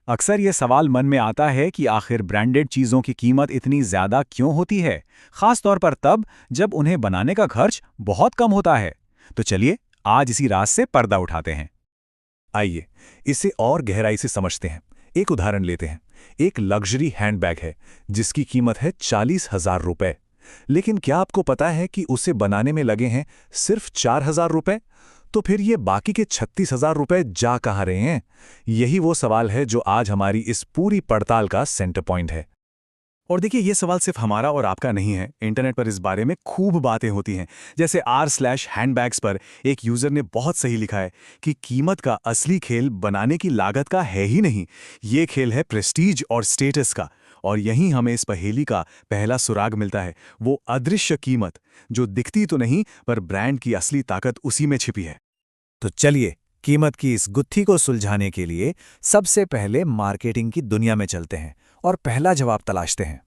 अक्सर ये सवाल मन में आता है कि आखिर ब्रांडेड चीज़ों की कीमत इतनी ज़्यादा क्यों होती है, खास तौर पर तब जब उन्हें बनाने का खर्च बहुत कम होता है। तो चलिए आज इसी राज से पर्दा उठाते हैं। आइए इसे और गहराई से समझते हैं। एक उदाहरण लेते हैं। एक लग्जरी हैंडबैग है जिसकी कीमत है 40,000 रुपए। लेकिन क्या आपको पता है कि उसे बनाने में लगे हैं सिर्फ 4,000 रुपए? तो फिर ये बाकी के 36,000 रुपए जा कहाँ रहे हैं? यही वो सवाल है जो आज हमारी इस पूरी पड़ताल का सेंटर पॉइंट है। और देखिए ये सवाल सिर्फ हमारा और आपका नहीं है। इंटरनेट पर इस बारे में खूब बातें होती हैं। जैसे r/handbags पर एक यूजर ने बहुत सही लिखा है कि कीमत का असली खेल बनाने की लागत का है ही नहीं, ये खेल है प्रेस्टीज और स्टेटस का। और यहीं हमें इस पहेली का पहला सुराग मिलता है, वो अदृश्य कीमत जो दिखती तो नहीं पर ब्रांड की असली ताकत उसी में छिपी है। तो चलिए कीमत की इस गुत्थी को सुलझाने के लिए सबसे पहले मार्केटिंग की दुनिया में चलते हैं और पहला जवाब तलाशते हैं।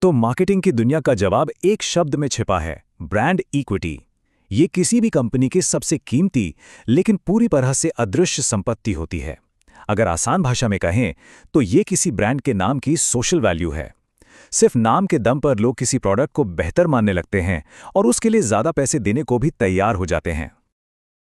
तो मार्केटिंग की दुनिया का जवाब एक शब्द में छिपा है, ब्रांड इक्विटी। ये किसी भी कंपनी की सबसे कीमती लेकिन पूरी तरह से अदृश्य संपत्ति होती है। अगर आसान भाषा में कहें तो ये किसी ब्रांड के नाम की सोशल वैल्यू है। सिर्फ नाम के दम पर लोग किसी प्रोडक्ट को बेहतर मानने लगते हैं और उसके लिए ज़्यादा पैसे देने को भी तैयार हो जाते हैं।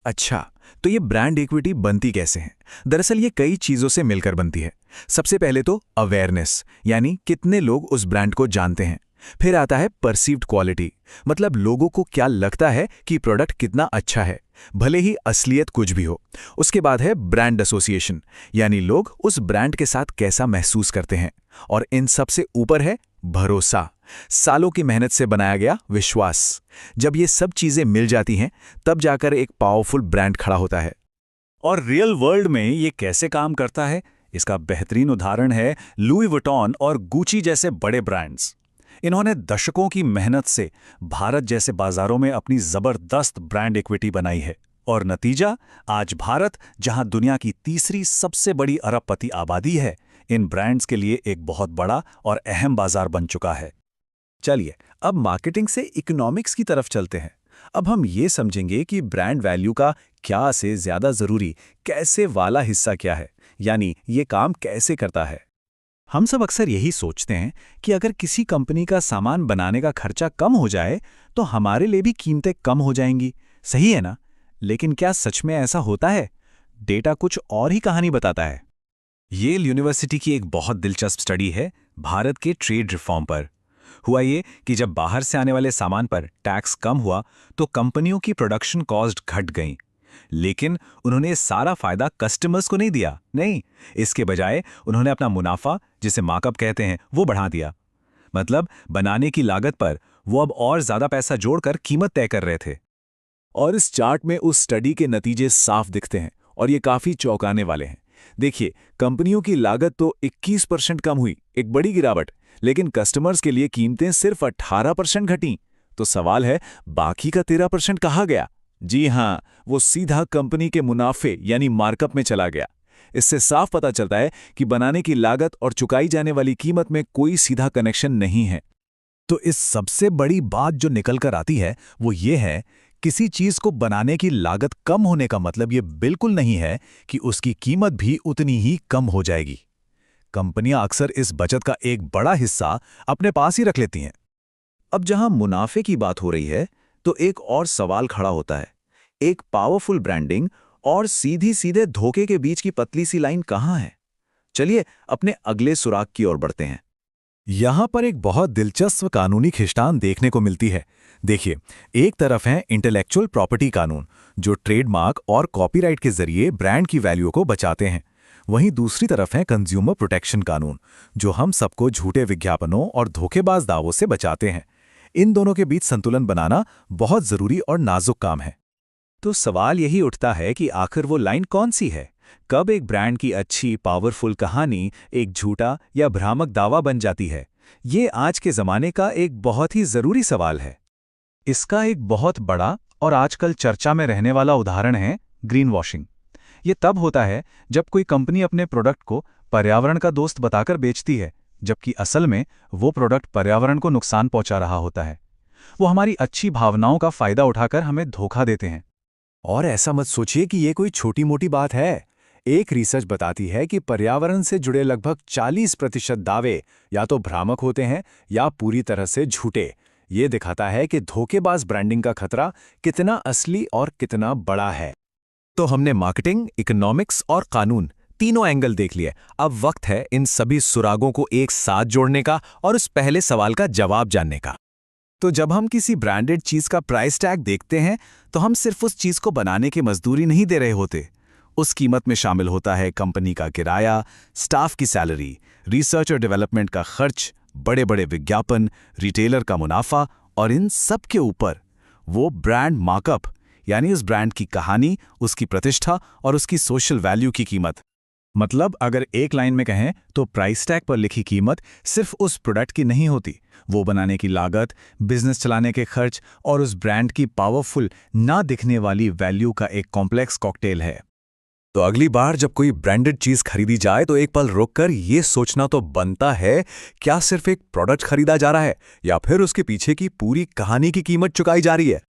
अच्छा, तो ये ब्रांड इक्विटी बनती कैसे है? दरअसल ये कई चीज़ों से मिलकर बनती है। सबसे पहले तो अवेयरनेस, यानी कितने लोग उस ब्रांड को जानते हैं। फिर आता है परसीव्ड क्वालिटी, मतलब लोगों को क्या लगता है कि प्रोडक्ट कितना अच्छा है, भले ही असलियत कुछ भी हो। उसके बाद है ब्रांड एसोसिएशन, यानी लोग उस ब्रांड के साथ कैसा महसूस करते हैं। और इन सबसे ऊपर है भरोसा, सालों की मेहनत से बनाया गया विश्वास। जब ये सब चीजें मिल जाती हैं तब जाकर एक पावरफुल ब्रांड खड़ा होता है। और रियल वर्ल्ड में ये कैसे काम करता है, इसका बेहतरीन उदाहरण है लुई वुइटन और गुची जैसे बड़े ब्रांड्स। इन्होंने दशकों की मेहनत से भारत जैसे बाजारों में अपनी जबरदस्त ब्रांड इक्विटी बनाई है। और नतीजा, आज भारत, जहां दुनिया की तीसरी सबसे बड़ी अरबपति आबादी है, इन ब्रांड्स के लिए एक बहुत बड़ा और अहम बाजार बन चुका है। चलिए अब मार्केटिंग से इकोनॉमिक्स की तरफ चलते हैं। अब हम ये समझेंगे कि ब्रांड वैल्यू का क्या से ज्यादा जरूरी कैसे वाला हिस्सा क्या है, यानी ये काम कैसे करता है। हम सब अक्सर यही सोचते हैं कि अगर किसी कंपनी का सामान बनाने का खर्चा कम हो जाए तो हमारे लिए भी कीमतें कम हो जाएंगी। सही है ना? लेकिन क्या सच में ऐसा होता है? डेटा कुछ और ही कहानी बताता है। येल यूनिवर्सिटी की एक बहुत दिलचस्प स्टडी है भारत के ट्रेड रिफॉर्म पर। हुआ ये कि जब बाहर से आने वाले सामान पर टैक्स कम हुआ तो कंपनियों की प्रोडक्शन कॉस्ट घट गई। लेकिन उन्होंने सारा फायदा कस्टमर्स को नहीं दिया। नहीं, इसके बजाय उन्होंने अपना मुनाफा, जिसे मार्कअप कहते हैं, वो बढ़ा दिया। मतलब बनाने की लागत पर वो अब और ज्यादा पैसा जोड़कर कीमत तय कर रहे थे। और इस चार्ट में उस स्टडी के नतीजे साफ दिखते हैं और ये काफी चौंकाने वाले हैं। देखिए, कंपनियों की लागत तो 21% कम हुई, एक बड़ी गिरावट, लेकिन कस्टमर्स के लिए कीमतें सिर्फ 18% घटीं। तो सवाल है, बाकी का 13% कहाँ गया? जी हां, वो सीधा कंपनी के मुनाफे यानी मार्कअप में चला गया। इससे साफ पता चलता है कि बनाने की लागत और चुकाई जाने वाली कीमत में कोई सीधा कनेक्शन नहीं है। तो इस सबसे बड़ी बात जो निकल कर आती है वो ये है, किसी चीज को बनाने की लागत कम होने का मतलब ये बिल्कुल नहीं है कि उसकी कीमत भी उतनी ही कम हो जाएगी। कंपनियां अक्सर इस बचत का एक बड़ा हिस्सा अपने पास ही रख लेती हैं। अब जहां मुनाफे की बात हो रही है तो एक और सवाल खड़ा होता है, एक पावरफुल ब्रांडिंग और सीधी सीधे धोखे के बीच की पतली सी लाइन कहां है? चलिए अपने अगले सुराग की ओर बढ़ते हैं। यहां पर एक बहुत दिलचस्प कानूनी खिंचातान देखने को मिलती है। देखिए, एक तरफ है इंटेलेक्चुअल प्रॉपर्टी कानून, जो ट्रेडमार्क और कॉपीराइट के जरिए ब्रांड की वैल्यू को बचाते हैं। वहीं दूसरी तरफ है कंज्यूमर प्रोटेक्शन कानून, जो हम सबको झूठे विज्ञापनों और धोखेबाज दावों से बचाते हैं। इन दोनों के बीच संतुलन बनाना बहुत जरूरी और नाजुक काम है। तो सवाल यही उठता है कि आखिर वो लाइन कौन सी है? कब एक ब्रांड की अच्छी पावरफुल कहानी एक झूठा या भ्रामक दावा बन जाती है? ये आज के जमाने का एक बहुत ही जरूरी सवाल है। इसका एक बहुत बड़ा और आजकल चर्चा में रहने वाला उदाहरण है ग्रीन वॉशिंग। ये तब होता है जब कोई कंपनी अपने प्रोडक्ट को पर्यावरण का दोस्त बताकर बेचती है, जबकि असल में वो प्रोडक्ट पर्यावरण को नुकसान पहुंचा रहा होता है। वो हमारी अच्छी भावनाओं का फायदा उठाकर हमें धोखा देते हैं। और ऐसा मत सोचिए कि ये कोई छोटी मोटी बात है। एक रिसर्च बताती है कि पर्यावरण से जुड़े लगभग 40% दावे या तो भ्रामक होते हैं या पूरी तरह से झूठे। ये दिखाता है कि धोखेबाज ब्रांडिंग का खतरा कितना असली और कितना बड़ा है। तो हमने मार्केटिंग, इकोनॉमिक्स और कानून तीनों एंगल देख लिए। अब वक्त है इन सभी सुरागों को एक साथ जोड़ने का और उस पहले सवाल का जवाब जानने का। तो जब हम किसी ब्रांडेड चीज का प्राइस टैग देखते हैं तो हम सिर्फ उस चीज को बनाने की मजदूरी नहीं दे रहे होते। उस कीमत में शामिल होता है कंपनी का किराया, स्टाफ की सैलरी, रिसर्च और डेवलपमेंट का खर्च, बड़े बड़े विज्ञापन, रिटेलर का मुनाफा और इन सब के ऊपर वो ब्रांड मार्कअप, यानी उस ब्रांड की कहानी, उसकी प्रतिष्ठा और उसकी सोशल वैल्यू की कीमत। मतलब अगर एक लाइन में कहें तो प्राइस टैग पर लिखी कीमत सिर्फ उस प्रोडक्ट की नहीं होती, वो बनाने की लागत, बिजनेस चलाने के खर्च और उस ब्रांड की पावरफुल ना दिखने वाली वैल्यू का एक कॉम्प्लेक्स कॉकटेल है। तो अगली बार जब कोई ब्रांडेड चीज खरीदी जाए तो एक पल रुककर ये सोचना तो बनता है, क्या सिर्फ एक प्रोडक्ट खरीदा जा रहा है या फिर उसके पीछे की पूरी कहानी की कीमत चुकाई जा रही है।